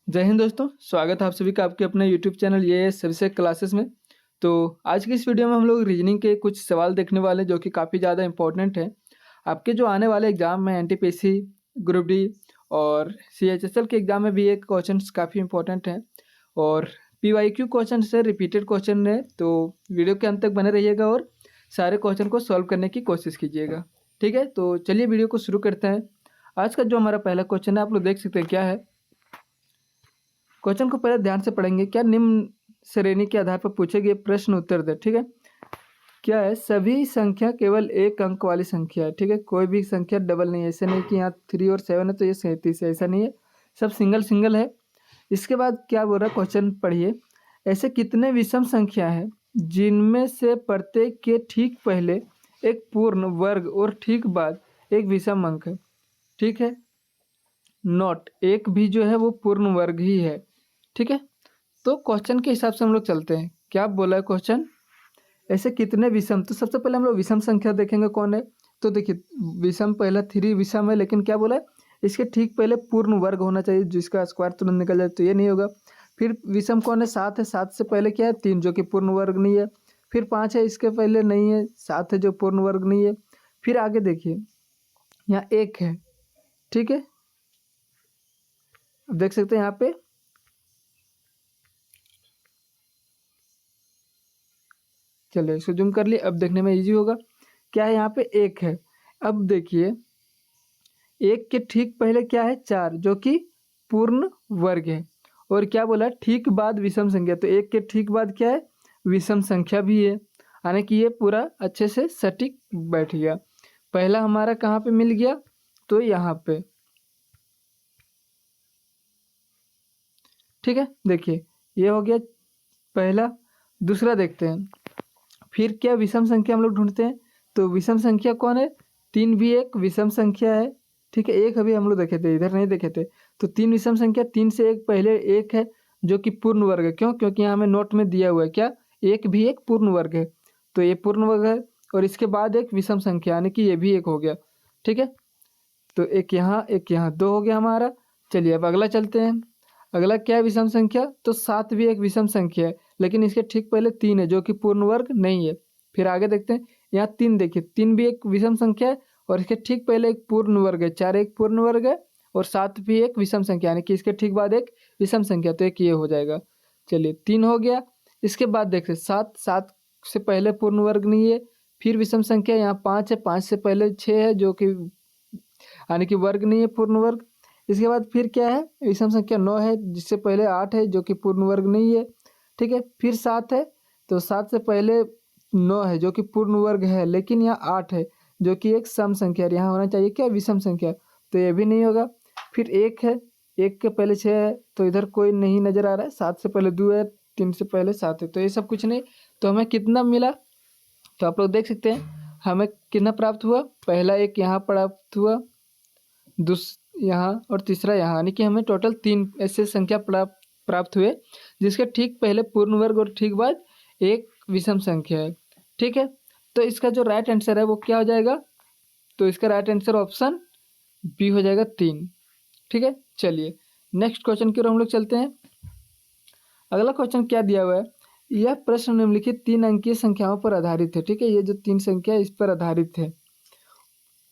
जय हिंद दोस्तों, स्वागत है आप सभी का आपके अपने यूट्यूब चैनल ये सब्जेक्ट क्लासेस में। तो आज की इस वीडियो में हम लोग रीजनिंग के कुछ सवाल देखने वाले हैं जो कि काफ़ी ज़्यादा इंपॉर्टेंट है। आपके जो आने वाले एग्जाम में एनटीपीसी, ग्रुप डी और सीएचएसएल के एग्जाम में भी ये क्वेश्चंस काफ़ी इंपॉर्टेंट हैं और पीवाईक्यू क्वेश्चन से रिपीटेड क्वेश्चन है। तो वीडियो के अंत तक बने रहिएगा और सारे क्वेश्चन को सॉल्व करने की कोशिश कीजिएगा। ठीक है, तो चलिए वीडियो को शुरू करते हैं। आज का जो हमारा पहला क्वेश्चन है आप लोग देख सकते हैं क्या है। क्वेश्चन को पहले ध्यान से पढ़ेंगे। क्या निम्न श्रेणी के आधार पर पूछे गए प्रश्न उत्तर दे। ठीक है, क्या है, सभी संख्या केवल एक अंक वाली संख्या है। ठीक है, कोई भी संख्या डबल नहीं है। ऐसे नहीं कि यहाँ 3 और 7 है तो ये 37 है, ऐसा नहीं है, सब सिंगल सिंगल है। इसके बाद क्या बोल रहा है, क्वेश्चन पढ़िए। ऐसे कितने विषम संख्या है जिनमें से प्रत्येक के ठीक पहले एक पूर्ण वर्ग और ठीक बाद एक विषम अंक है। ठीक है, नोट एक भी जो है वो पूर्ण वर्ग ही है। ठीक है, तो क्वेश्चन के हिसाब से हम लोग चलते हैं। क्या बोला है क्वेश्चन, ऐसे कितने विषम। तो सबसे पहले हम लोग विषम संख्या देखेंगे कौन है। तो देखिए, विषम पहला 3 विषम है, लेकिन क्या बोला है, इसके ठीक पहले पूर्ण वर्ग होना चाहिए जिसका स्क्वायर तुरंत निकल जाए, तो ये नहीं होगा। फिर विषम कौन है, 7 है, 7 से पहले क्या है, 3 जो कि पूर्ण वर्ग नहीं है। फिर 5 है, इसके पहले नहीं है, 7 है जो पूर्ण वर्ग नहीं है। फिर आगे देखिए, यहाँ 1 है। ठीक है, अब देख सकते हैं यहाँ पे, चलिए इसको जूम कर लिए, अब देखने में इजी होगा। क्या है, यहाँ पे 1 है। अब देखिए, 1 के ठीक पहले क्या है, 4 जो कि पूर्ण वर्ग है। और क्या बोला, ठीक बाद विषम संख्या, तो 1 के ठीक बाद क्या है, विषम संख्या भी है। यानी कि ये पूरा अच्छे से सटीक बैठ गया। पहला हमारा कहाँ पे मिल गया, तो यहाँ पे। ठीक है, देखिए ये हो गया पहला। दूसरा देखते हैं, फिर क्या विषम संख्या हम लोग ढूंढते हैं। तो विषम संख्या कौन है, 3 भी एक विषम संख्या है। ठीक है, एक अभी हम लोग देखे थे, इधर नहीं देखे थे। तो 3 विषम संख्या, 3 से एक पहले एक है जो कि पूर्ण वर्ग है। क्यों, क्योंकि यहाँ हमें नोट में दिया हुआ है क्या, एक भी एक पूर्ण वर्ग है, तो ये पूर्ण वर्ग है। और इसके बाद एक विषम संख्या यानी कि ये भी एक हो गया। ठीक है, तो एक यहाँ 2 हो गया हमारा। चलिए अब अगला चलते हैं। अगला क्या है, विषम संख्या। तो 7 भी एक विषम संख्या है, लेकिन इसके ठीक पहले 3 है जो कि पूर्ण वर्ग नहीं है। फिर आगे देखते हैं, यहाँ 3 देखिए, 3 भी एक विषम संख्या है और इसके ठीक पहले एक पूर्ण वर्ग है। 4 एक पूर्ण वर्ग है और 7 भी एक विषम संख्या, यानी कि इसके ठीक बाद एक विषम संख्या, तो एक ये हो जाएगा। चलिए 3 हो गया। इसके बाद देखते हैं, 7 से पहले पूर्ण वर्ग नहीं है। फिर विषम संख्या यहाँ 5 है, 5 से पहले 6 है जो कि यानी कि वर्ग नहीं है, पूर्ण वर्ग। इसके बाद फिर क्या है, विषम संख्या 9 है जिससे पहले 8 है जो कि पूर्ण वर्ग नहीं है। ठीक है, फिर 7 है, तो 7 से पहले 9 है जो कि पूर्ण वर्ग है, लेकिन यहाँ 8 है जो कि एक सम संख्या है। यहाँ होना चाहिए क्या, विषम संख्या, तो ये भी नहीं होगा। फिर 1 है, 1 के पहले 6 है, तो इधर कोई नहीं नजर आ रहा है। 7 से पहले 2 है, 3 से पहले 7 है, तो ये सब कुछ नहीं। तो हमें कितना मिला, तो आप लोग देख सकते हैं हमें कितना प्राप्त हुआ। पहला एक यहाँ प्राप्त हुआ, यहाँ और तीसरा यहाँ, यानी कि हमें टोटल 3 ऐसे संख्या प्राप्त हुए जिसके ठीक पहले पूर्ण वर्ग और ठीक बाद एक विषम संख्या है। ठीक है, तो इसका जो राइट आंसर है वो क्या हो जाएगा, तो इसका राइट आंसर ऑप्शन बी हो जाएगा 3। ठीक है, चलिए नेक्स्ट क्वेश्चन की ओर हम लोग चलते हैं। अगला क्वेश्चन क्या दिया हुआ है, यह प्रश्न निम्नलिखित 3 अंकीय संख्याओं पर आधारित है। ठीक है, ये जो 3 संख्या है इस पर आधारित है।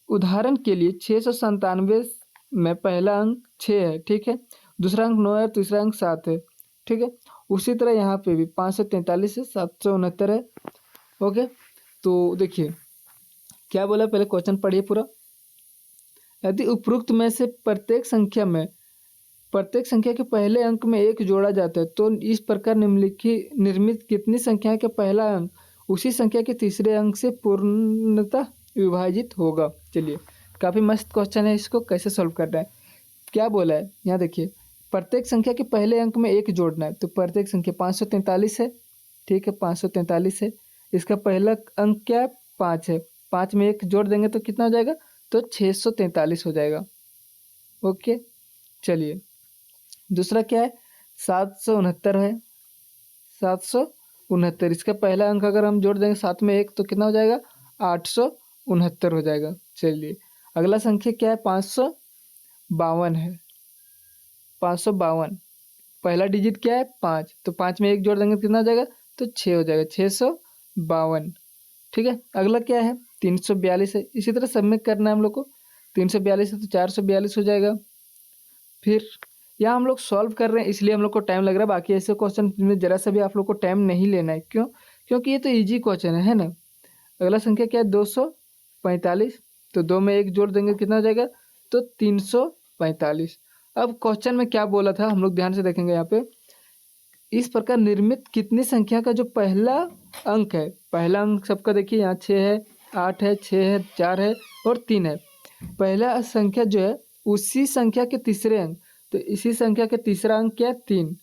उदाहरण के लिए 697 में पहला अंक 6 है। ठीक है, दूसरा अंक 9 है, तीसरा अंक 7 है। ठीक है, उसी तरह यहाँ पे भी 543 है, 769 है। ओके, तो देखिए क्या बोला, पहले क्वेश्चन पढ़िए पूरा। यदि उपरोक्त में से प्रत्येक संख्या के पहले अंक में 1 जोड़ा जाता है तो इस प्रकार निम्नलिखित निर्मित कितनी संख्या के पहला अंक उसी संख्या के तीसरे अंक से पूर्णतः विभाजित होगा। चलिए, काफ़ी मस्त क्वेश्चन है, इसको कैसे सॉल्व करना है। क्या बोला है, यहाँ देखिए, प्रत्येक संख्या के पहले अंक में 1 जोड़ना है। तो प्रत्येक संख्या 543 है। ठीक है, 543 है, इसका पहला अंक क्या है, 5 है। 5 में 1 जोड़ देंगे तो कितना हो जाएगा, तो 643 हो जाएगा। ओके, चलिए दूसरा क्या है, 769 है। 769, इसका पहला अंक अगर हम जोड़ देंगे 7 में 1 तो कितना हो जाएगा, 869 हो जाएगा। चलिए अगला संख्या क्या है, 552 है। 552, पहला डिजिट क्या है 5, तो 5 में 1 जोड़ देंगे तो कितना हो जाएगा, तो 6 हो जाएगा, 652। ठीक है, अगला क्या है 342 है। इसी तरह सब में करना है हम लोग को। 342 है तो 442 हो जाएगा। फिर यहाँ हम लोग सॉल्व कर रहे हैं इसलिए हम लोग को टाइम लग रहा है, बाकी ऐसे क्वेश्चन में ज़रा सा भी आप लोग को टाइम नहीं लेना है। क्यों? क्योंकि ये तो ईजी क्वेश्चन है ना। अगला संख्या क्या है 245, तो 2 में 1 जोड़ देंगे कितना हो जाएगा, तो 345। अब क्वेश्चन में क्या बोला था हम लोग ध्यान से देखेंगे यहाँ पे। इस प्रकार निर्मित कितनी संख्या का जो पहला अंक है, पहला अंक सबका देखिए यहाँ 6 है, 8 है, 6 है, 4 है और 3 है। पहला संख्या जो है उसी संख्या के तीसरे अंक, तो इसी संख्या के तीसरा अंक क्या है 3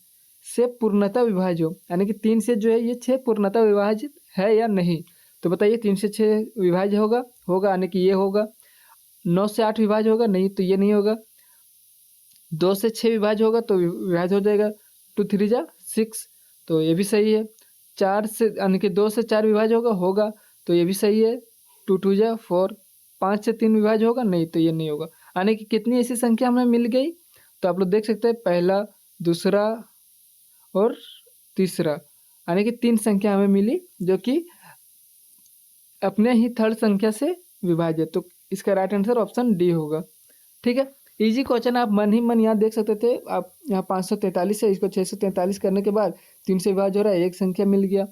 से पूर्णतः विभाज्य हो, यानी कि 3 से जो है ये 6 पूर्णतः विभाजित है या नहीं। तो बताइए 3 से 6 विभाज्य होगा यानी कि ये होगा। 9 से 8 विभाज्य होगा, नहीं तो ये नहीं होगा। 2 से 6 विभाज्य होगा तो विभाज्य हो जाएगा, 2 3 जा 6, तो ये भी सही है। 4 से यानी कि 2 से 4 विभाज्य होगा तो ये भी सही है, 2 2 जा 4। 5 से 3 विभाज्य होगा, नहीं तो ये नहीं होगा। यानी कि कितनी ऐसी संख्या हमें मिल गई, तो आप लोग देख सकते हैं पहला, दूसरा और तीसरा, यानी कि 3 संख्या हमें मिली जो कि अपने ही थर्ड संख्या से विभाज्य। तो इसका राइट आंसर ऑप्शन डी होगा। ठीक है, इजी क्वेश्चन, आप मन ही मन यहाँ देख सकते थे। आप यहाँ 543 है, इसको 643 करने के बाद 3 से विभाज्य हो रहा है, एक संख्या मिल गया।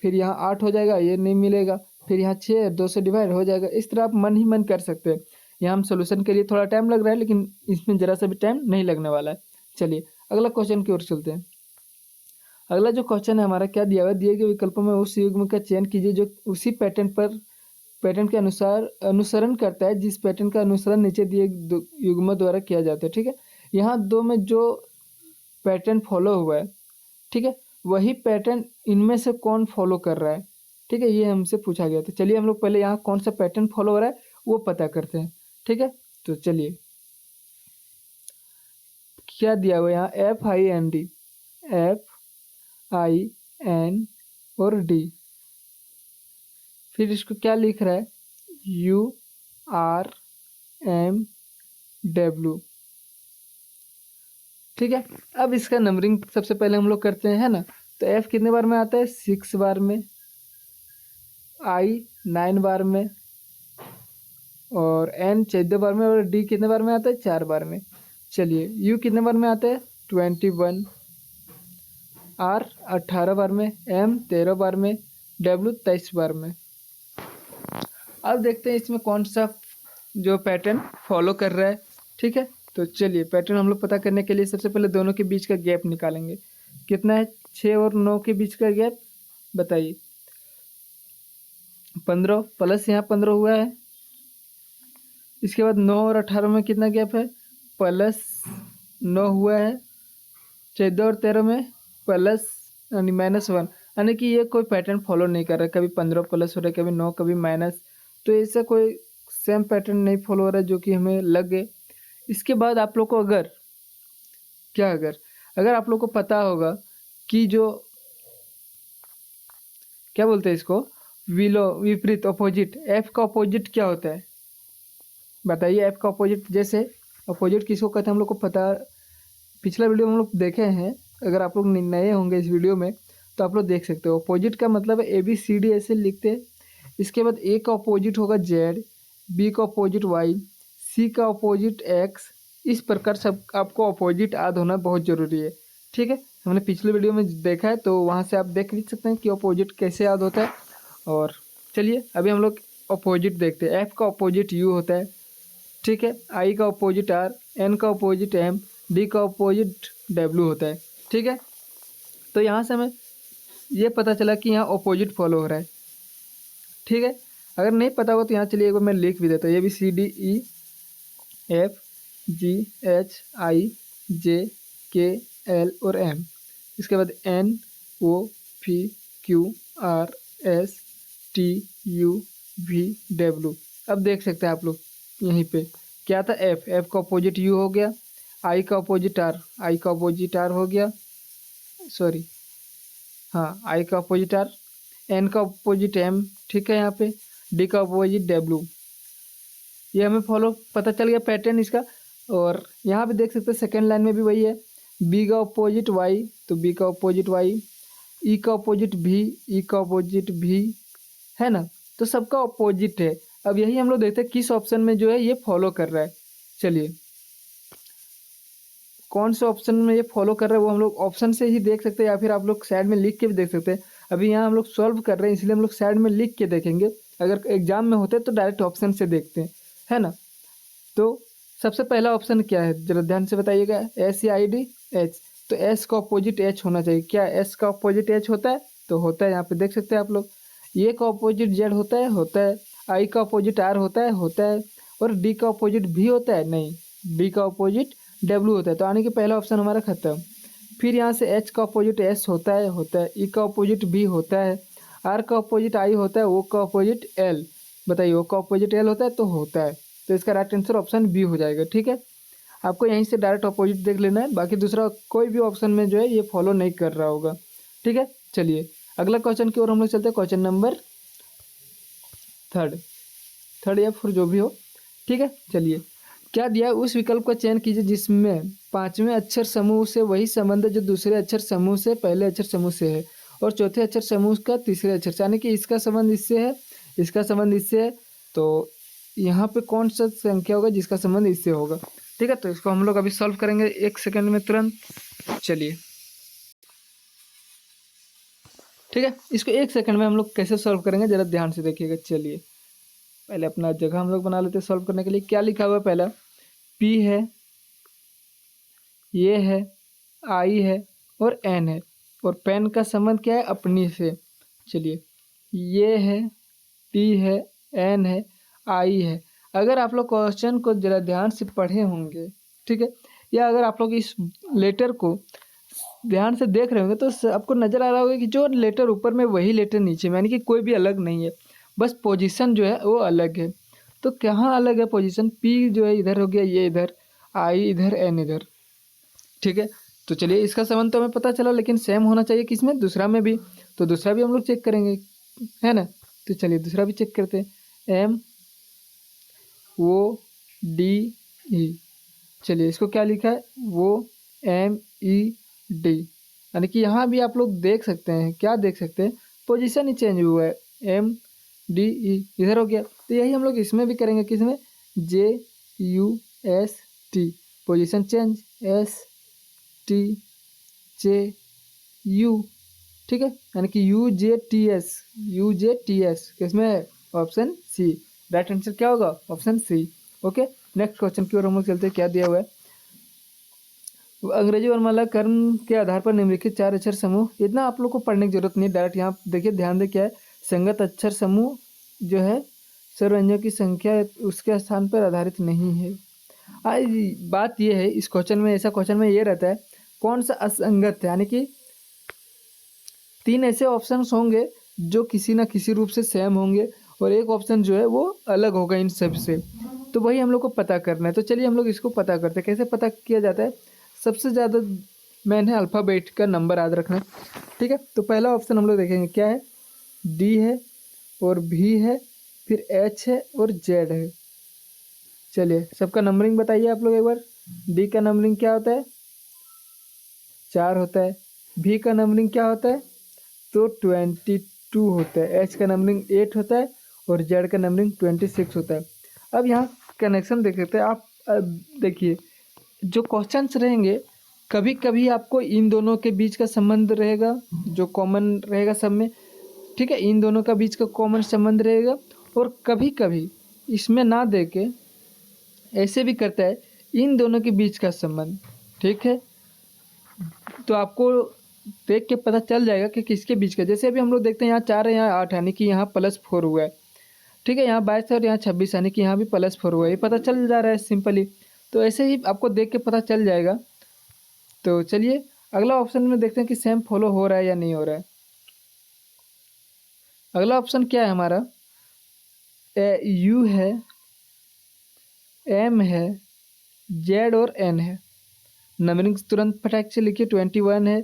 फिर यहाँ 8 हो जाएगा, ये नहीं मिलेगा। फिर यहाँ 6 2 से डिवाइड हो जाएगा। इस तरह आप मन ही मन कर सकते हैं। यहाँ हम सोल्यूशन के लिए थोड़ा टाइम लग रहा है, लेकिन इसमें ज़रा सा भी टाइम नहीं लगने वाला है। चलिए अगला क्वेश्चन की ओर चलते हैं। अगला जो क्वेश्चन है हमारा क्या दिया हुआ है, दिए गए विकल्पों में उस युग्म का चयन कीजिए जो उसी पैटर्न के अनुसार अनुसरण करता है जिस पैटर्न का अनुसरण नीचे दिए युग्मों द्वारा किया जाता है। ठीक है, यहाँ 2 में जो पैटर्न फॉलो हुआ है, ठीक है, वही पैटर्न इनमें से कौन फॉलो कर रहा है। ठीक है, ये हमसे पूछा गया था। चलिए हम लोग पहले यहाँ कौन सा पैटर्न फॉलो हो रहा है वो पता करते हैं। ठीक है, तो चलिए क्या दिया हुआ है यहाँ, FIND और डी। फिर इसको क्या लिख रहा है, URMW। ठीक है, अब इसका नंबरिंग सबसे पहले हम लोग करते हैं, है ना। तो F कितने बार में आता है, 6 बार में, I 9 बार में, और N 14 बार में, और D कितने बार में आता है, 4 बार में। चलिए U कितने बार में आता है, 21, R 18 बार में, M 13 बार में, W 23 बार में। अब देखते हैं इसमें कौन सा जो पैटर्न फॉलो कर रहा है। ठीक है, तो चलिए पैटर्न हम लोग पता करने के लिए सबसे पहले दोनों के बीच का गैप निकालेंगे। कितना है, 6 और 9 के बीच का गैप बताइए। 15 प्लस यहाँ 15 हुआ है। इसके बाद 9 और 18 में कितना गैप है, प्लस 9 हुआ है। 14 और 13 में प्लस यानी -1, यानी कि ये कोई पैटर्न फॉलो नहीं कर रहा है। कभी 15 प्लस हो रहा है, कभी 9, कभी माइनस। तो ऐसा कोई सेम पैटर्न नहीं फॉलो हो रहा है जो कि हमें लगे। इसके बाद आप लोग को अगर आप लोग को पता होगा कि जो क्या बोलते हैं इसको, विपरीत अपोजिट, F का अपोजिट क्या होता है बताइए। F का अपोजिट, जैसे अपोजिट किसको कहते हैं हम लोग को पता, पिछला वीडियो में हम लोग देखे हैं। अगर आप लोग नए होंगे इस वीडियो में तो आप लोग देख सकते हो। अपोजिट का मतलब है ABCD ऐसे लिखते हैं। इसके बाद A का अपोजिट होगा Z, B का अपोजिट Y, C का अपोजिट X। इस प्रकार सब आपको अपोजिट याद होना बहुत ज़रूरी है। ठीक है, हमने पिछले वीडियो में देखा है, तो वहाँ से आप देख भी सकते हैं कि अपोजिट कैसे याद होता है। और चलिए अभी हम लोग अपोजिट देखते हैं। F का अपोजिट U होता है। ठीक है, I का अपोजिट R, N का अपोजिट M, D का अपोजिट W होता है। ठीक है, तो यहाँ से हमें ये पता चला कि यहाँ अपोजिट फॉलो हो रहा है। ठीक है, अगर नहीं पता हो तो यहाँ चलिए एक बार मैं लिख भी देता हूँ। ABCDEFGHIJKL और M। इसके बाद NOPQRSTUVW। अब देख सकते हैं आप लोग यहीं पे क्या था, F का अपोजिट U हो गया, I का अपोजिट R हो गया, सॉरी हाँ, I का अपोजिट R, N का अपोजिट M। ठीक है, यहाँ पे D का अपोजिट W। ये हमें फॉलो पता चल गया पैटर्न इसका। और यहाँ पे देख सकते हैं सेकेंड लाइन में भी वही है। बी का अपोजिट वाई, तो बी का अपोजिट वाई, ई का अपोजिट भी, ई का अपोजिट भी, है ना। तो सबका अपोजिट है। अब यही हम लोग देखते हैं किस ऑप्शन में जो है ये फॉलो कर रहा है। चलिए कौन से ऑप्शन में ये फॉलो कर रहा है वो हम लोग ऑप्शन से ही देख सकते हैं, या फिर आप लोग साइड में लिख के भी देख सकते हैं। अभी यहाँ हम लोग सॉल्व कर रहे हैं इसलिए हम लोग साइड में लिख के देखेंगे, अगर एग्जाम में होते तो डायरेक्ट ऑप्शन से देखते हैं, है ना। तो सबसे पहला ऑप्शन क्या है जरा ध्यान से बताइएगा, एस या आई डी एच। तो एस का अपोजिट एच होना चाहिए। क्या एस का अपोजिट एच होता है? तो होता है, यहाँ पे देख सकते हैं आप लोग। ए का अपोजिट जेड होता है? होता है। आई का अपोजिट आर होता है? होता है। और डी का अपोजिट भी होता है? नहीं। डी का अपोजिट डब्ल्यू होता है। तो आने के पहला ऑप्शन हमारा खत्म। फिर यहाँ से एच का अपोजिट एस होता है? होता है। ई का अपोजिट बी होता है। आर का अपोजिट आई होता है। ओ का अपोजिट एल, बताइए ओ का अपोजिट एल होता है? तो होता है। तो इसका राइट आंसर ऑप्शन बी हो जाएगा। ठीक है, आपको यहीं से डायरेक्ट अपोजिट देख लेना है, बाकी दूसरा कोई भी ऑप्शन में जो है ये फॉलो नहीं कर रहा होगा। ठीक है, चलिए अगला क्वेश्चन की ओर हम लोग चलते हैं। क्वेश्चन नंबर थर्ड या फिर जो भी हो। ठीक है, चलिए क्या दिया है, उस विकल्प का चयन कीजिए जिसमें पांचवें अक्षर समूह से वही संबंध है जो दूसरे अक्षर समूह से पहले अक्षर समूह से है, और चौथे अक्षर समूह का तीसरे अक्षर से, यानी कि इसका संबंध इससे है, इसका संबंध इससे है। तो यहाँ पे कौन सा संख्या होगा जिसका संबंध इससे होगा? ठीक है, तो इसको हम लोग अभी सॉल्व करेंगे 1 सेकंड में तुरंत। चलिए ठीक है, इसको 1 सेकंड में हम लोग कैसे सॉल्व करेंगे जरा ध्यान से देखिएगा। चलिए पहले अपना जगह हम लोग बना लेते हैं सॉल्व करने के लिए। क्या लिखा हुआ है? पहला पी है, ये है, आई है और एन है, और पेन का संबंध क्या है? अपनी से। चलिए ये है, पी है, एन है, आई है। अगर आप लोग क्वेश्चन को जरा ध्यान से पढ़े होंगे, ठीक है, या अगर आप लोग इस लेटर को ध्यान से देख रहे होंगे तो आपको नज़र आ रहा होगा कि जो लेटर ऊपर में वही लेटर नीचे में, यानी कि कोई भी अलग नहीं है, बस पोजीशन जो है वो अलग है। तो कहाँ अलग है पोजीशन? पी जो है इधर हो गया, ये इधर, आई इधर, एन इधर। ठीक है, तो चलिए इसका संबंध तो हमें पता चला, लेकिन सेम होना चाहिए किसमें? दूसरा में भी। तो दूसरा भी हम लोग चेक करेंगे, है ना। तो चलिए दूसरा भी चेक करते हैं। एम ओ डी ई, चलिए इसको क्या लिखा है? वो एम ई डी, यानी कि यहाँ भी आप लोग देख सकते हैं, क्या देख सकते हैं? पोजीशन ही चेंज हुआ है, एम डी ई इधर हो गया। तो यही हम लोग इसमें भी करेंगे, किसमें? J U S T, position change, S T J U, ठीक है, यानी कि U J T S, U J T S किसमें है? Option C. राइट आंसर क्या होगा? Option C. Okay, next question की ओर हम लोग चलते हैं। क्या दिया हुआ है? अंग्रेजी वर्णमाला क्रम के आधार पर निम्नलिखित 4 अक्षर समूह, इतना आप लोग को पढ़ने की जरूरत नहीं, डायरेक्ट यहाँ देखिए ध्यान दे क्या है। संगत अक्षर समूह जो है स्वरव्यंजनों की संख्या उसके स्थान पर आधारित नहीं है। आज बात यह है इस क्वेश्चन में, ऐसा क्वेश्चन में ये रहता है कौन सा असंगत है, यानी कि 3 ऐसे ऑप्शंस होंगे जो किसी ना किसी रूप से सेम होंगे, और एक ऑप्शन जो है वो अलग होगा इन सब से। तो वही हम लोग को पता करना है। तो चलिए हम लोग इसको पता करते हैं। कैसे पता किया जाता है? सबसे ज़्यादा मेन है अल्फ़ाबेट का नंबर याद रखना। ठीक है, तो पहला ऑप्शन हम लोग देखेंगे क्या है? डी है और भी है, फिर एच है और जेड है। चलिए सबका नंबरिंग बताइए आप लोग एक बार। डी का नंबरिंग क्या होता है? 4 होता है। भी का नंबरिंग क्या होता है? तो 22 होता है। एच का नंबरिंग 8 होता है और जेड का नंबरिंग 26 होता है। अब यहाँ कनेक्शन देख सकते हैं आप। देखिए जो क्वेश्चंस रहेंगे कभी कभी आपको इन दोनों के बीच का संबंध रहेगा जो कॉमन रहेगा सब में। ठीक है, इन दोनों का बीच का कॉमन संबंध रहेगा, और कभी कभी इसमें ना दे के ऐसे भी करता है इन दोनों के बीच का संबंध। ठीक है, तो आपको देख के पता चल जाएगा कि किसके बीच का। जैसे अभी हम लोग देखते हैं यहाँ 4 है, यहाँ 8 यानी कि यहाँ +4 हुआ है। ठीक है, यहाँ 22 है और यहाँ 26 यानी कि यहाँ भी +4 हुआ है। ये पता चल जा रहा है सिंपली। तो ऐसे ही आपको देख के पता चल जाएगा। तो चलिए अगला ऑप्शन में देखते हैं कि सेम फॉलो हो रहा है या नहीं हो रहा है। अगला ऑप्शन क्या है हमारा? यू है, एम है, जेड और एन है। नंबरिंग तुरंत फटाक से लिखिए। 21 है,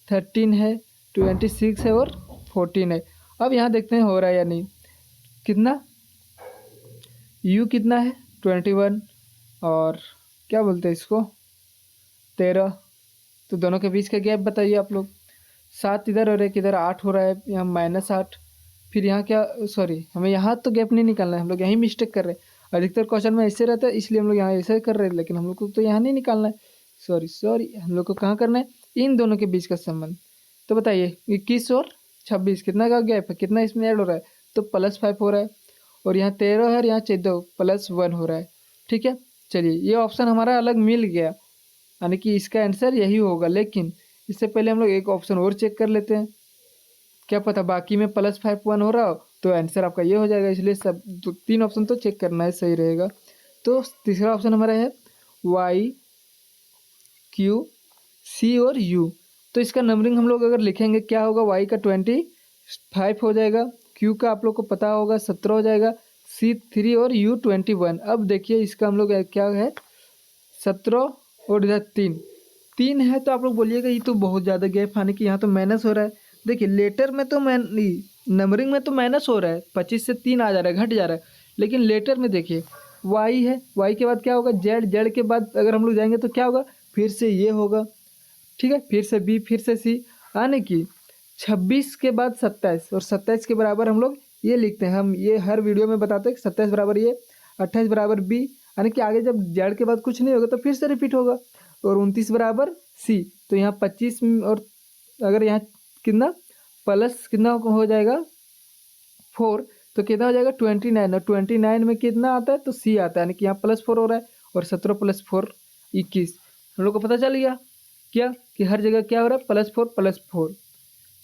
13 है, 26 है और 14 है। अब यहाँ देखते हैं हो रहा है या नहीं। कितना? यू कितना है? 21, और क्या बोलते हैं इसको, 13, तो दोनों के बीच का गैप बताइए आप लोग। 7 इधर और 1 इधर, 8 हो रहा है, यहाँ -8। फिर यहाँ क्या, सॉरी हमें यहाँ तो गैप नहीं निकालना है, हम लोग यहीं मिस्टेक कर रहे हैं। अधिकतर क्वेश्चन में ऐसे रहता है इसलिए हम लोग यहाँ ऐसे कर रहे हैं, लेकिन हम लोग को तो यहाँ नहीं निकालना है। सॉरी हम लोग को कहाँ करना है, इन दोनों के बीच का संबंध। तो बताइए 21 और 26 कितना का गैप है, कितना इसमें ऐड हो रहा है, तो +5 हो रहा है। और यहाँ 13 है और यहाँ 14 +1 हो रहा है। ठीक है, चलिए ये ऑप्शन हमारा अलग मिल गया, यानी कि इसका आंसर यही होगा। लेकिन इससे पहले हम लोग एक ऑप्शन और चेक कर लेते हैं, क्या पता बाकी में +5 1 हो रहा हो तो आंसर आपका ये हो जाएगा। इसलिए सब 3 ऑप्शन तो चेक करना है, सही रहेगा। तो तीसरा ऑप्शन हमारा है Y Q C और U। तो इसका नंबरिंग हम लोग अगर लिखेंगे क्या होगा, Y का 25 हो जाएगा, Q का आप लोग को पता होगा 17 हो जाएगा, C 3 और U 21। अब देखिए इसका हम लोग क्या है, 17 और इधर 3 है। तो आप लोग बोलिएगा ये तो बहुत ज़्यादा गैप, यानी कि यहाँ तो माइनस हो रहा है। देखिए लेटर में तो नंबरिंग में तो माइनस हो रहा है, 25 से 3 आ जा रहा है, घट जा रहा है। लेकिन लेटर में देखिए Y है, Y के बाद क्या होगा Z के बाद अगर हम लोग जाएंगे तो क्या होगा, फिर से ये होगा, ठीक है, फिर से B, फिर से C, यानी कि 26 के बाद 27 और 27 के बराबर हम लोग ये लिखते हैं। हम ये हर वीडियो में बताते हैं कि 27 बराबर ये, 28 बराबर B, यानी कि आगे जब Z के बाद कुछ नहीं होगा तो फिर से रिपीट होगा। और 29 बराबर C, तो यहाँ 25 और अगर यहाँ कितना प्लस कितना हो जाएगा 4, तो कितना हो जाएगा 29। और 29 में कितना आता है तो C आता है, यानी कि यहाँ +4 हो रहा है। और 17 + 4 21, हम लोग को पता चल गया क्या कि हर जगह क्या हो रहा है +4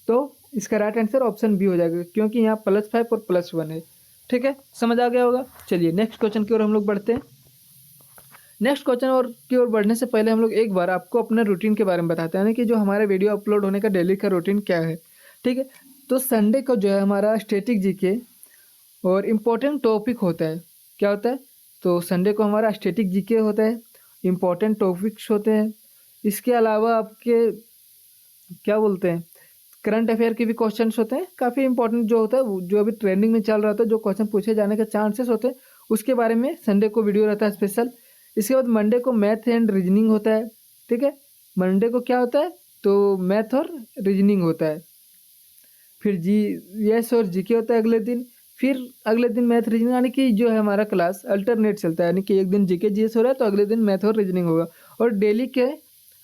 तो इसका राइट आंसर ऑप्शन B हो जाएगा, क्योंकि यहाँ +5 और +1 है। ठीक है, समझ आ गया होगा। चलिए नेक्स्ट क्वेश्चन की ओर हम लोग बढ़ते हैं। नेक्स्ट क्वेश्चन और की ओर बढ़ने से पहले हम लोग एक बार आपको अपने रूटीन के बारे में बताते हैं, यानी कि जो हमारा वीडियो अपलोड होने का डेली का रूटीन क्या है। ठीक है, तो संडे को जो है हमारा स्टैटिक जीके और इम्पोर्टेंट टॉपिक होता है। क्या होता है, तो संडे को हमारा स्टैटिक जीके होता है, इम्पोर्टेंट टॉपिक्स होते हैं। इसके अलावा आपके क्या बोलते हैं, करंट अफेयर के भी क्वेश्चंस होते हैं, काफ़ी इंपॉर्टेंट जो होता है, जो अभी ट्रेंडिंग में चल रहा होता है, जो क्वेश्चन पूछे जाने के चांसेस होते हैं, उसके बारे में संडे को वीडियो रहता है स्पेशल। इसके बाद मंडे को मैथ एंड रीजनिंग होता है। ठीक है, मंडे को क्या होता है, तो मैथ और रीजनिंग होता है। फिर जीएस और जीके होता है अगले दिन। फिर अगले दिन मैथ रीजनिंग, यानी कि जो है हमारा क्लास अल्टरनेट चलता है, यानी कि एक दिन जीके जीएस हो रहा है तो अगले दिन मैथ और रीजनिंग होगा। और डेली के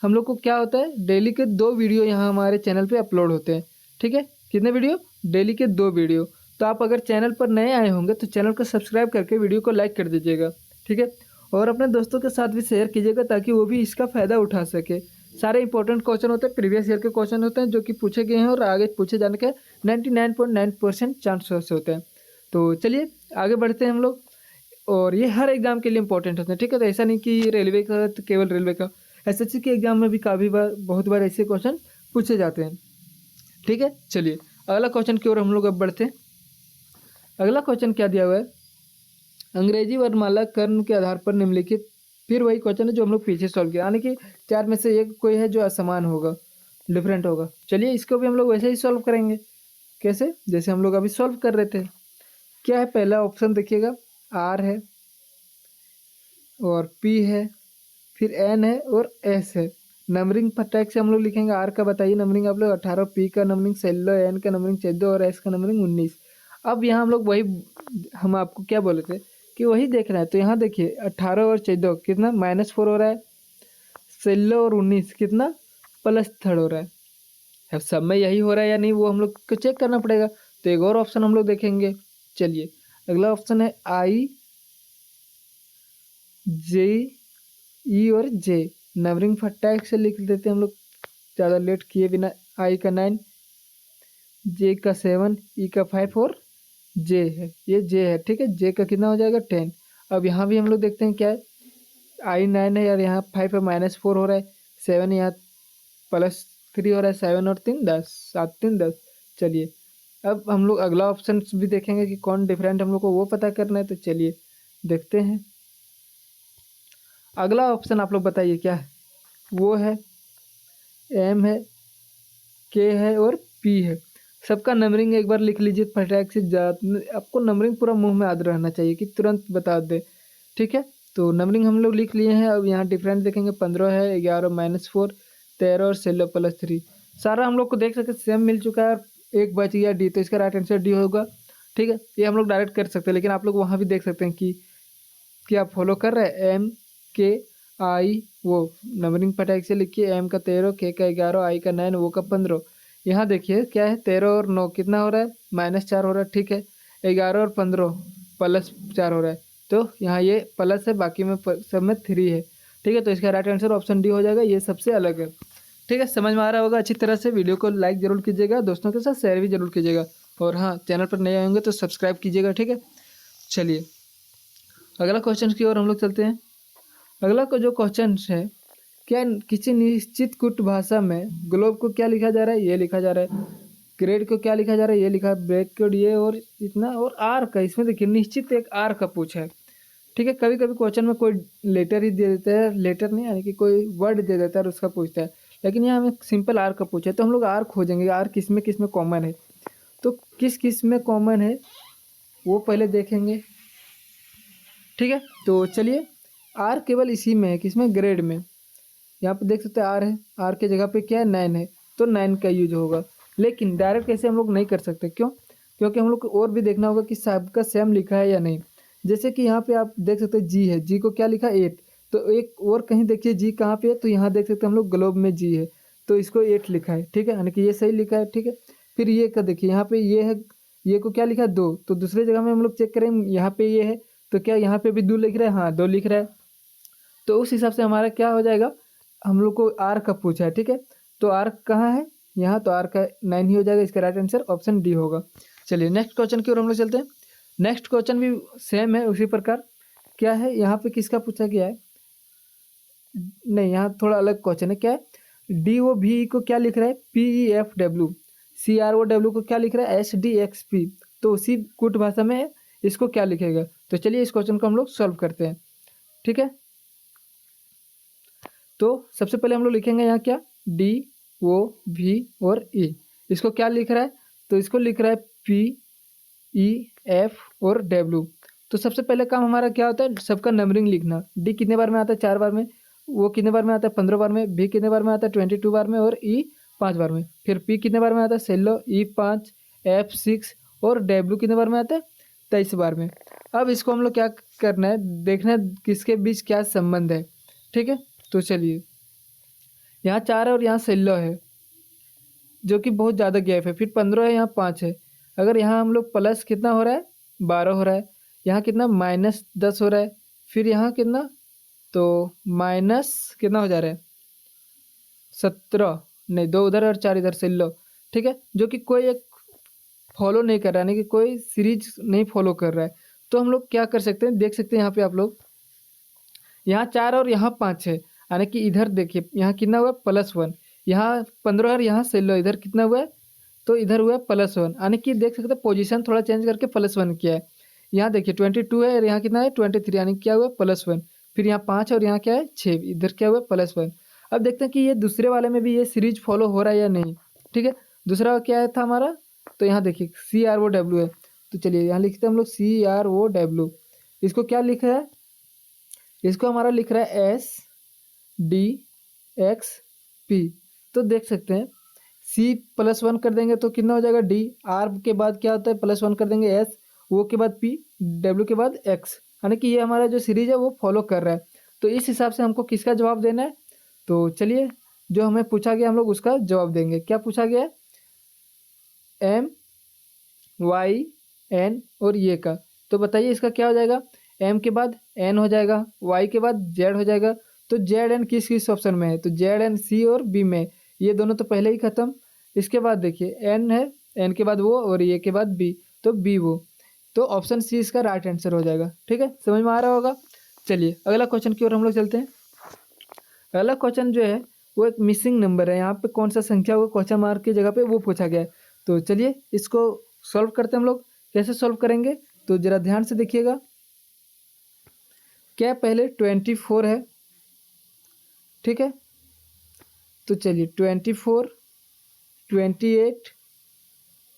हम लोग को क्या होता है, डेली के 2 वीडियो यहाँ हमारे चैनल पे अपलोड होते हैं। ठीक है, कितने वीडियो, डेली के 2 वीडियो। तो आप अगर चैनल पर नए आए होंगे तो चैनल को सब्सक्राइब करके वीडियो को लाइक कर दीजिएगा। ठीक है, और अपने दोस्तों के साथ भी शेयर कीजिएगा ताकि वो भी इसका फ़ायदा उठा सके। सारे इंपॉर्टेंट क्वेश्चन होते हैं, प्रीवियस ईयर के क्वेश्चन होते हैं जो कि पूछे गए हैं और आगे पूछे जाने के 99.9% चांसेस होते हैं। तो चलिए आगे बढ़ते हैं हम लोग। और ये हर एग्जाम के लिए इंपॉर्टेंट होते हैं। ठीक है, तो ऐसा नहीं कि रेलवे का तो केवल रेलवे का, एसएससी के एग्जाम में भी काफ़ी बार बहुत बार ऐसे क्वेश्चन पूछे जाते हैं। ठीक है, चलिए अगला क्वेश्चन की ओर हम लोग अब बढ़ते हैं। अगला क्वेश्चन क्या दिया हुआ है, अंग्रेजी वर्णमाला कर्ण के आधार पर निम्नलिखित, फिर वही क्वेश्चन है जो हम लोग पीछे सॉल्व किया, यानी कि 4 में से एक कोई है जो असमान होगा, डिफरेंट होगा। चलिए इसको भी हम लोग वैसे ही सॉल्व करेंगे। कैसे, जैसे हम लोग अभी सॉल्व कर रहे थे। क्या है, पहला ऑप्शन देखिएगा, R है और P है, फिर N है और S है। नंबरिंग फटाक से हम लोग लिखेंगे। R का बताइए नंबरिंग आप लोग 18, P का नंबरिंग 16, N का नंबरिंग 14 और S का नंबरिंग 19। अब यहाँ हम लोग वही, हम आपको क्या बोले थे कि वही देखना है। तो यहाँ देखिए 18 और 14 कितना -4 हो रहा है, 16 और 19 कितना +3 हो रहा है। अब सब में यही हो रहा है या नहीं वो हम लोग को चेक करना पड़ेगा। तो एक और ऑप्शन हम लोग देखेंगे। चलिए अगला ऑप्शन है I, J, E और J। नंबरिंग फटाक से लिख देते हैं हम लोग, ज़्यादा लेट किए बिना। I का 9, J का 7, E का 5 और J है, ये J है। ठीक है, J का कितना हो जाएगा 10। अब यहाँ भी हम लोग देखते हैं क्या है, I 9 है यार, यहाँ 5 है, -4 हो रहा है, 7 यहाँ +3 हो रहा है, 7 और 3 10, 7 3 10। चलिए अब हम लोग अगला ऑप्शन भी देखेंगे कि कौन डिफरेंट, हम लोग को वो पता करना है। तो चलिए देखते हैं अगला ऑप्शन, आप लोग बताइए क्या है। वो है M है, K है और P है। सबका नंबरिंग एक बार लिख लीजिए फटाक से, आपको नंबरिंग पूरा मुंह में याद रहना चाहिए कि तुरंत बता दे। ठीक है, तो नंबरिंग हम लोग लिख लिए हैं। अब यहाँ डिफरेंट देखेंगे, 15 है, 11 -4, 13 और 16 प्लस 3। सारा हम लोग को देख सकते सेम मिल चुका है और एक बच गया डी, तो इसका राइट आंसर डी होगा। ठीक है, ये हम लोग डायरेक्ट कर सकते हैं, लेकिन आप लोग वहाँ भी देख सकते हैं कि क्या फॉलो कर रहे हैं। एम के आई वो नंबरिंग फटाक से लिखिए, एम का 13, के का 11, आई का 9, वो का 15। यहाँ देखिए क्या है, 13 और 9 कितना हो रहा है, -4 हो रहा है। ठीक है, 11 और 15 +4 हो रहा है, तो यहाँ ये प्लस है, बाकी में सब में 3 है। ठीक है, तो इसका राइट आंसर ऑप्शन डी हो जाएगा, ये सबसे अलग है। ठीक है, समझ में आ रहा होगा अच्छी तरह से। वीडियो को लाइक जरूर कीजिएगा, दोस्तों के साथ शेयर भी जरूर कीजिएगा, और हाँ, चैनल पर नए आएंगे तो सब्सक्राइब कीजिएगा। ठीक है, चलिए अगला क्वेश्चन की ओर हम लोग चलते हैं। अगला को जो क्वेश्चन है, क्या किसी निश्चित कुट भाषा में ग्लोब को क्या लिखा जा रहा है, ये लिखा जा रहा है। ग्रेड को क्या लिखा जा रहा है, ये लिखा है। ब्रेक कोड ये और इतना, और आर का इसमें देखिए निश्चित एक आर का पूछा है। ठीक है, कभी कभी क्वेश्चन में कोई लेटर ही दे देता है, लेटर नहीं यानी कि कोई वर्ड दे देता है और उसका पूछता है, लेकिन यहाँ हमें सिंपल आर का पूछा है, तो हम लोग आर खोजेंगे, आर किस में कॉमन है। तो किस में कॉमन है वो पहले देखेंगे। ठीक है, तो चलिए आर केवल इसी में है, किसमें, ग्रेड में। यहाँ पे देख सकते हैं आर है, आर के जगह पे क्या है, 9 है, तो 9 का यूज होगा। लेकिन डायरेक्ट ऐसे हम लोग नहीं कर सकते, क्यों, क्योंकि हम लोग को और भी देखना होगा कि सबका सेम लिखा है या नहीं। जैसे कि यहाँ पे आप देख सकते हैं जी है, जी को क्या लिखा है 8, तो एक और कहीं देखिए जी कहाँ पे है, तो यहाँ देख सकते हैं हम लोग ग्लोब में जी है, तो इसको 8 लिखा है। ठीक है, यानी कि ये सही लिखा है। ठीक है, फिर ये का देखिए यहाँ पे ये है, ये को क्या लिखा है 2, तो दूसरे जगह में हम लोग चेक करें, यहाँ पे ये है, तो क्या यहाँ पे भी 2 लिख रहा है, हाँ 2 लिख रहा है, तो उस हिसाब से हमारा क्या हो जाएगा, हम लोग को आर का पूछा है। ठीक है, तो आर कहाँ है यहाँ, तो आर का 9 ही हो जाएगा, इसका राइट आंसर ऑप्शन डी होगा। चलिए नेक्स्ट क्वेश्चन की ओर हम लोग चलते हैं। नेक्स्ट क्वेश्चन भी सेम है उसी प्रकार। क्या है यहाँ पे, किसका पूछा गया है, नहीं यहाँ थोड़ा अलग क्वेश्चन है। क्या है, डी ओ भी को क्या लिख रहा है, PEFW, CROW को क्या लिख रहा है, SDXP, तो उसी कुट भाषा में इसको क्या लिखेगा। तो चलिए इस क्वेश्चन को हम लोग सॉल्व करते हैं। ठीक है, तो सबसे पहले हम लोग लिखेंगे यहाँ क्या, DOV और E, इसको क्या लिख रहा है, तो इसको लिख रहा है PEF और W। तो सबसे पहले काम हमारा क्या होता है, सबका नंबरिंग लिखना। डी कितने बार में आता है, 4 बार में, वो कितने बार में आता है, 15 बार में, भी कितने बार में आता है, 22 बार में, और ई 5 बार में। फिर पी कितने बार में आता है, 16, ई 5, एफ 6 और डब्ल्यू कितने बार में आता है, 23 बार में। अब इसको हम लोग क्या करना है, देखना है किसके बीच क्या संबंध है। ठीक है, तो चलिए यहाँ 4 है और यहाँ 16 है, जो कि बहुत ज़्यादा गैप है। फिर 15 है, यहाँ 5 है। अगर यहाँ हम लोग प्लस कितना हो रहा है, 12 हो रहा है, यहाँ कितना -10 हो रहा है, फिर यहाँ कितना, तो माइनस कितना हो जा रहा है, 17, नहीं 2 उधर और 4 इधर, 16। ठीक है, जो कि कोई एक फॉलो नहीं कर रहा है, यानी कि कोई सीरीज नहीं फॉलो कर रहा है। तो हम लोग क्या कर सकते हैं, देख सकते हैं यहाँ पे आप लोग, यहाँ 4 और यहाँ 5 है, यानी कि इधर देखिए यहाँ कितना हुआ, +1, यहाँ 15 और यहाँ 16, इधर कितना हुआ है, तो इधर हुआ +1, यानी कि देख सकते हैं पोजीशन थोड़ा चेंज करके +1 किया है। यहाँ देखिए 22 है और यहाँ कितना है 23, यानी क्या हुआ +1। फिर यहाँ 5 और यहाँ क्या है 6, इधर क्या हुआ +1। अब देखते हैं कि ये दूसरे वाले में भी ये सीरीज फॉलो हो रहा है या नहीं। ठीक है, दूसरा क्या था हमारा, तो यहाँ देखिए CROW है, तो चलिए यहाँ लिखते हैं हम लोग CROW। इसको क्या लिख रहा है, इसको हमारा लिख रहा है SDXP। तो देख सकते हैं C +1 कर देंगे तो कितना हो जाएगा D, R के बाद क्या होता है +1 कर देंगे S, O के बाद P, W के बाद X, यानी कि ये हमारा जो सीरीज है वो फॉलो कर रहा है। तो इस हिसाब से हमको किसका जवाब देना है, तो चलिए जो हमें पूछा गया हम लोग उसका जवाब देंगे। क्या पूछा गया है, M Y N और ये का, तो बताइए इसका क्या हो जाएगा, M के बाद N हो जाएगा, Y के बाद Z हो जाएगा। तो ZN किस ऑप्शन में है, तो ZN C और B में, ये दोनों तो पहले ही खत्म। इसके बाद देखिए N है, N के बाद वो और ये के बाद B, तो B वो, तो ऑप्शन सी इसका राइट आंसर हो जाएगा। ठीक है, समझ में आ रहा होगा। चलिए अगला क्वेश्चन की ओर हम लोग चलते हैं। अगला क्वेश्चन जो है वो एक मिसिंग नंबर है, यहाँ पे कौन सा संख्या होगा क्वेश्चन मार्क की जगह पे वो पूछा गया है। तो चलिए इसको सॉल्व करते हैं हम लोग। कैसे सॉल्व करेंगे, तो जरा ध्यान से देखिएगा। क्या पहले 24 है, ठीक है, तो चलिए 24, 28,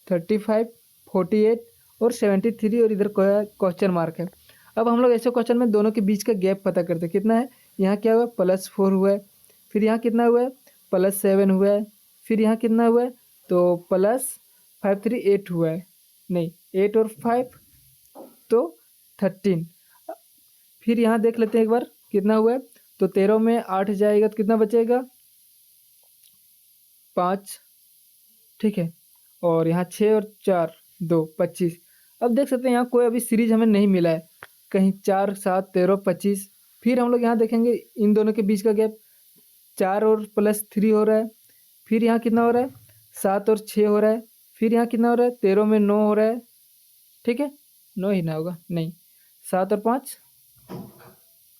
35, 48 और 73 और इधर क्वेश्चन मार्क है। अब हम लोग ऐसे क्वेश्चन में दोनों के बीच का गैप पता करते हैं, कितना है, यहाँ क्या हुआ +4 हुआ है, फिर यहाँ कितना हुआ है +7 हुआ है। फिर यहाँ कितना हुआ है, तो +5 3 8 हुआ है, नहीं 8 और 5 तो 13। फिर यहाँ देख लेते हैं एक बार कितना हुआ है, तो 13 में 8 जाएगा तो कितना बचेगा, 5, ठीक है। और यहाँ 6 और 4 2 25। अब देख सकते हैं यहाँ कोई अभी सीरीज हमें नहीं मिला है, कहीं 4 7 13 25। फिर हम लोग यहाँ देखेंगे इन दोनों के बीच का गैप 4 और +3 हो रहा है। फिर यहाँ कितना हो रहा है, 7 और 6 हो रहा है। फिर यहाँ कितना हो रहा है, 13 में 9 हो रहा है, ठीक है। 9 ही ना होगा, नहीं 7 और 5,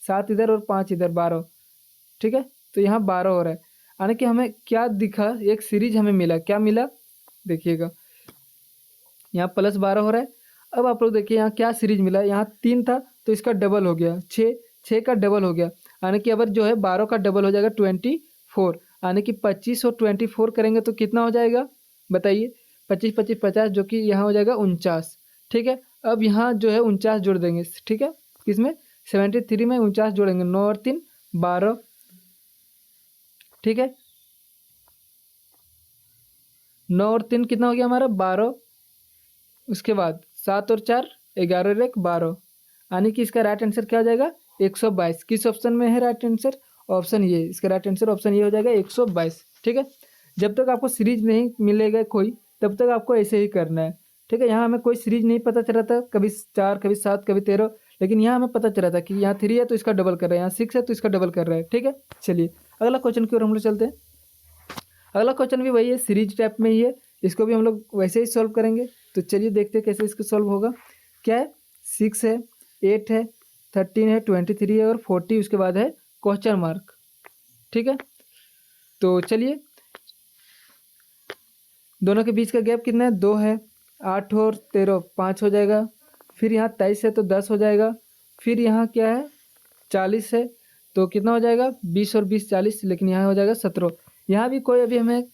7 इधर और 5 इधर, 12, ठीक है। तो यहाँ 12 हो रहा है, यानी कि हमें क्या दिखा, एक सीरीज हमें मिला, क्या मिला देखिएगा, यहाँ +12 हो रहा है। अब आप लोग देखिए यहाँ क्या सीरीज मिला, यहाँ 3 था तो इसका डबल हो गया 6, 6 का डबल हो गया, यानी कि अगर जो है 12 का डबल हो जाएगा 24, यानी कि 25 और 24 करेंगे तो कितना हो जाएगा बताइए, 25 25 50, जो कि यहाँ हो जाएगा 49, ठीक है। अब यहाँ जो है 49 जोड़ देंगे, ठीक है, किसमें 73 में 49 जोड़ेंगे, 9 और 3 12, ठीक है। 9 और 3 कितना हो गया हमारा 12। उसके बाद 7 और 4 11 और 1 12, यानी कि इसका राइट आंसर क्या हो जाएगा 122। किस ऑप्शन में है राइट आंसर, ऑप्शन ये, इसका राइट आंसर ऑप्शन ये हो जाएगा 122, ठीक है। जब तक आपको सीरीज नहीं मिलेगा कोई, तब तक आपको ऐसे ही करना है, ठीक है। यहाँ हमें कोई सीरीज नहीं पता चला था, कभी 4 कभी 7 कभी 13, लेकिन यहाँ हमें पता चला था कि यहाँ 3 है तो इसका डबल कर रहा है, यहाँ 6 है तो इसका डबल कर रहा है, ठीक है। चलिए अगला क्वेश्चन की ओर हम लोग चलते हैं। अगला क्वेश्चन भी वही है, सीरीज टाइप में ही है, इसको भी हम लोग वैसे ही सॉल्व करेंगे। तो चलिए देखते हैं कैसे इसको सॉल्व होगा। क्या है, 6 है, 8 है, 13 है, 23 है और 40, उसके बाद है क्वेश्चन मार्क, ठीक है। तो चलिए दोनों के बीच का गैप कितना है, 2 है, 8 और 13 5 हो जाएगा। फिर यहाँ 23 है तो 10 हो जाएगा। फिर यहाँ क्या है 40 है तो कितना हो जाएगा 20 और 20 40, लेकिन यहाँ हो जाएगा 17। यहाँ भी कोई अभी हमें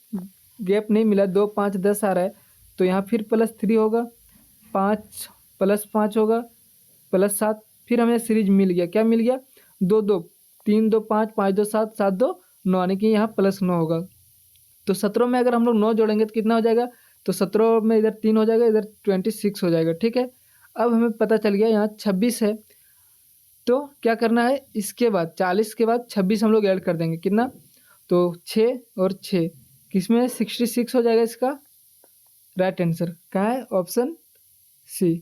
गैप नहीं मिला, 2 5 10 आ रहा है, तो यहाँ फिर +3 होगा, 5 +5 होगा, +7। फिर हमें सीरीज मिल गया, क्या मिल गया 2 2 3 2 5 5 2 7 7 2 9, यानी कि यहाँ +9 होगा। तो 17 में अगर हम लोग 9 जोड़ेंगे तो कितना हो जाएगा, तो 17 में इधर 3 हो जाएगा, इधर 26 हो जाएगा, ठीक है। अब हमें पता चल गया यहाँ 26 है, तो क्या करना है, इसके बाद 40 के बाद 26 हम लोग ऐड कर देंगे, कितना, तो 6 और 6 किसमें 66 हो जाएगा। इसका राइट आंसर क्या है, ऑप्शन सी,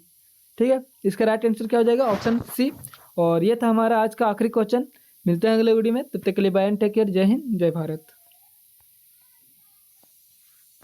ठीक है। इसका राइट आंसर क्या हो जाएगा, ऑप्शन सी। और ये था हमारा आज का आखिरी क्वेश्चन। मिलते हैं अगले वीडियो में, तब तक के लिए बाय एंड टेक केयर, जय हिंद जय भारत।